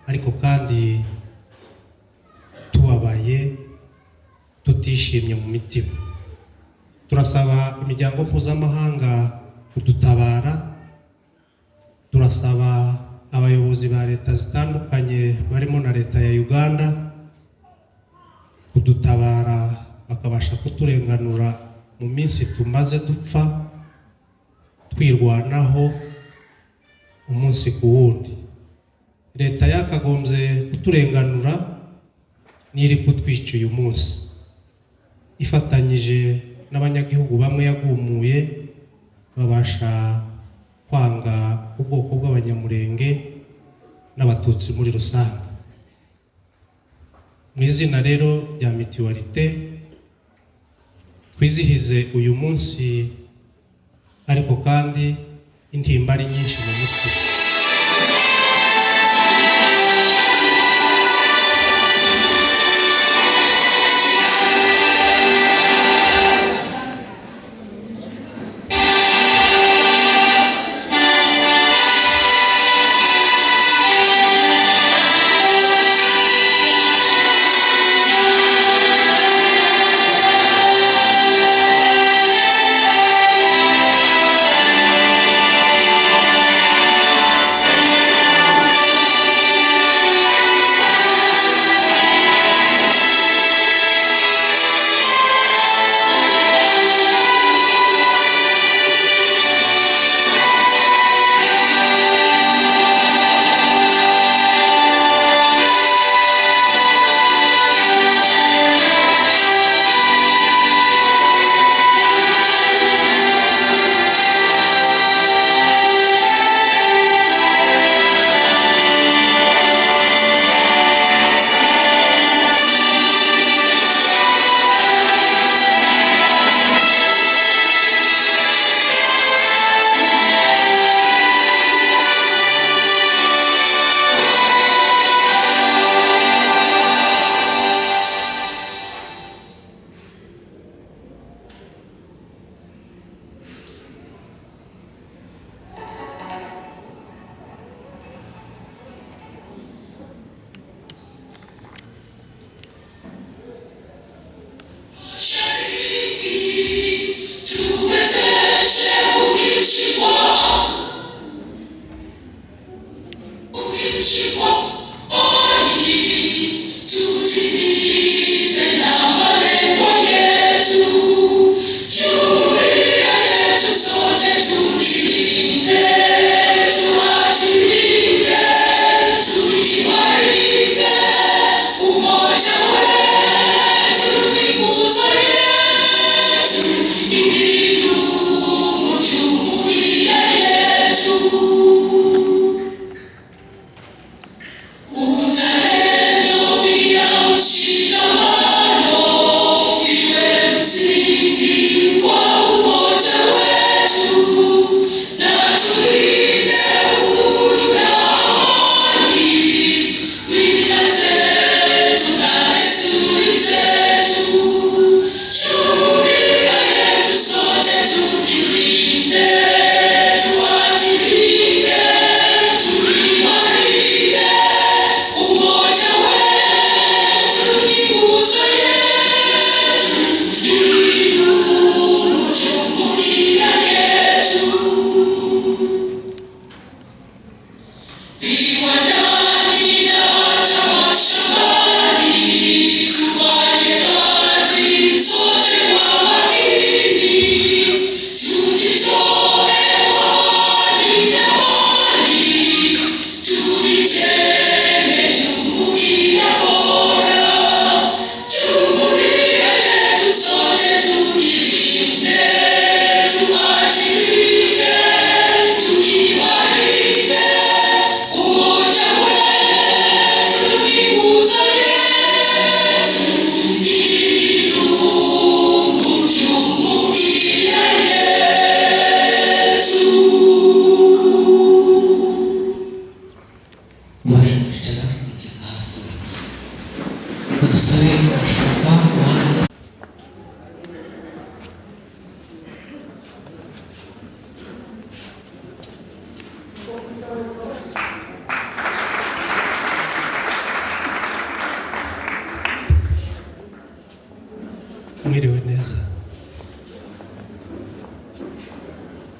ariko kandi tubabaye tutishimye mu mitima. Turasaba imiryango mpuzamahanga kudutabara, turasaba abayobozi ba leta zitandukanye barimo na leta ya Uganda kudutabara bakabasha kuturenganura mu minsi tumaze dupfa twirwanaho umunsi ku wundi. Leta yakagombye kuturenganura niri kutwica uyu munsi, ifatanyije n'abanyagihugu bamwe yagumuye babasha kwanga ubwoko bw'abanyamurenge n'abatutsi muri rusange. Mu izina rero rya Mutualité twizihize uyu munsi, ariko kandi intimba ari nyinshi mu mutwe.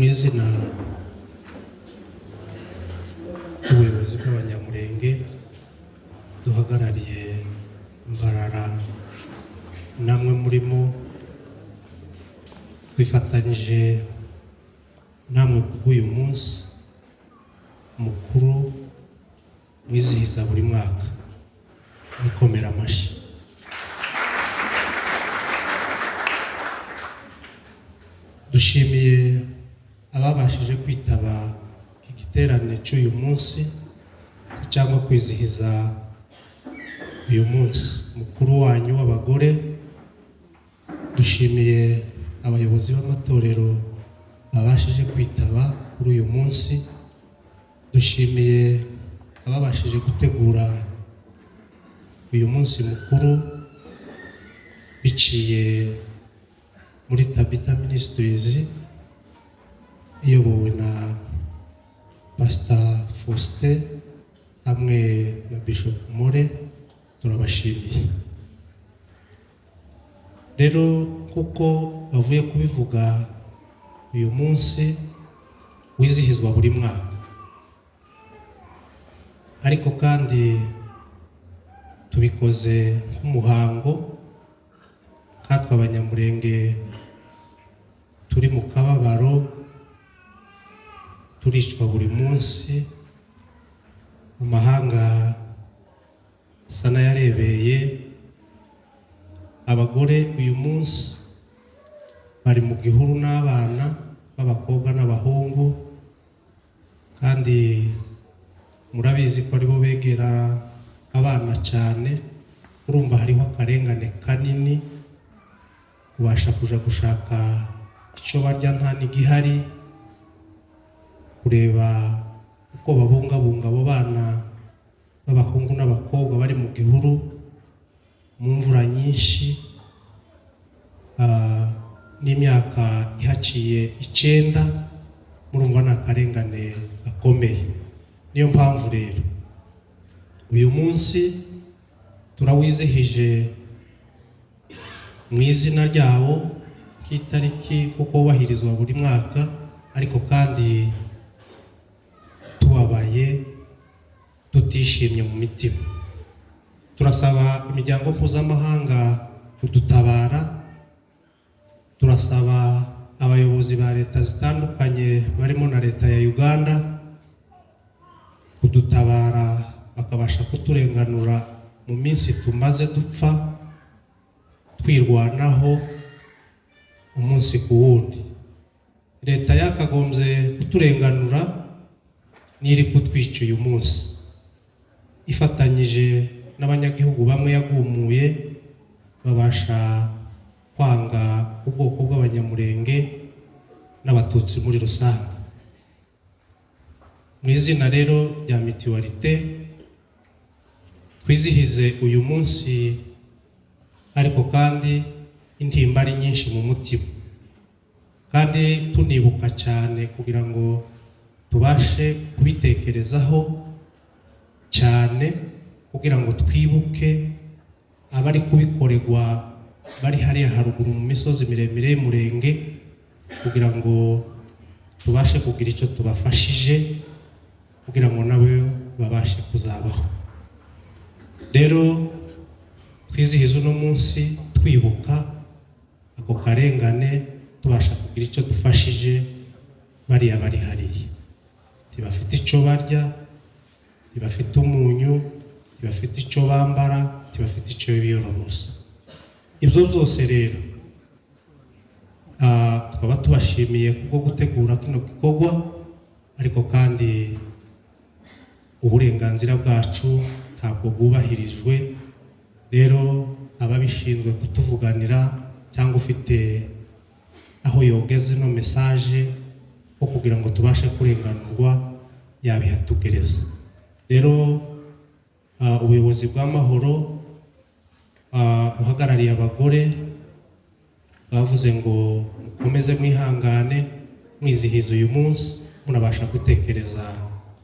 mu izina ry'ubuyobozi bw'Abanyamulenge duhagarariye Mbarara namwe murimo twifatanyije namwe k'uyu munsi mukuru wizihiza buri mwaka wikomera amashyi. Dushimiye ababashije kwitaba iki giterane cy'uyu munsi cyangwa kwizihiza uyu munsi mukuru wanyu w'abagore. Dushimiye abayobozi b'amatorero babashije kwitaba kuri uyu munsi. Dushimiye ababashije gutegura uyu munsi mukuru biciye muri Tabitha Ministries iyobowe na Pastor Faustin hamwe na Bishop More. Turabashimiye. Rero kuko bavuye kubivuga, uyu munsi wizihizwa buri mwaka, ariko kandi tubikoze nk'umuhango katwe Abanyamulenge turi mu kababaro, turicwa buri munsi. Mu mahanga sana yarebeye abagore uyu munsi bari mu gihuru n'abana b'abakobwa n'abahungu, kandi murabizi ko aribo begera abana cyane. Urumva hariho akarengane kanini, kubasha kuja gushaka icyo barya nta n'igihari, kureba uko babungabunga abo bana b'abahungu n'abakobwa bari mu gihuru mu mvura nyinshi, n'imyaka ihaciye 9. Murumva ni akarengane gakomeye. Niyo mpamvu rero uyu munsi turawizihije mu izina ryawo k'itariki kuko wubahirizwa buri mwaka, ariko kandi tubabaye tutishimye mu mitima. Turasaba imiryango mpuzamahanga kudutabara. Turasaba abayobozi ba leta zitandukanye barimo na leta ya Uganda kudutabara bakabasha kuturenganura mu minsi tumaze dupfa twirwanaho umunsi ku wundi. Leta yakagombye kuturenganura niri kutwica uyu munsi, ifatanyije n'abanyagihugu bamwe yagumuye babasha kwanga ubwoko bw'Abanyamulenge n'Abatutsi muri rusange. Mu izina rero rya Mutualité twizihize uyu munsi, ariko kandi intimba ari nyinshi mu mutima, kandi tunibuka cyane kugira ngo tubashe kubitekerezaho cyane, kugira ngo twibuke abari kubikorerwa bari hariya haruguru mu misozi miremire y'Umurenge, kugira ngo tubashe kugira icyo tubafashije kugira ngo nabo babashe kuzabaho. Rero twizihiza uno munsi twibuka ako karengane, tubasha kugira icyo dufashije bariya bari hariya, ntibafite icyo barya, ntibafite umunyu, ntibafite icyo bambara, ntibafite icyo biyorosa. Ibyo byose rero tukaba tubashimiye kubwo gutegura kino gikorwa, ariko kandi uburenganzira bwacu ntabwo bwubahirijwe. Rero ababishinzwe kutuvuganira cyangwa ufite aho yogeze no message ko kugira ngo tubashe kurenganurwa yabihatugereza. Rero ubuyobozi bw'amahoro uhagarariye abagore bavuze ngo mukomeze mwihangane mwizihiza uyu munsi, munabasha gutekereza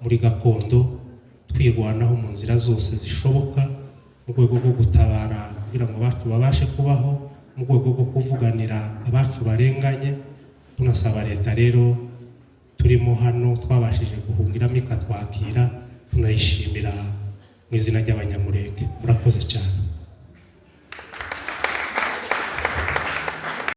muri gakondo, twirwanaho mu nzira zose zishoboka mu rwego rwo gutabara kugira ngo abacu babashe kubaho, mu rwego rwo kuvuganira abacu barenganye. Tunasaba leta rero turimo hano twabashije guhungiramo ikatwakira, tunayishimira mu izina ry'Abanyamulenge. Murakoze cyane.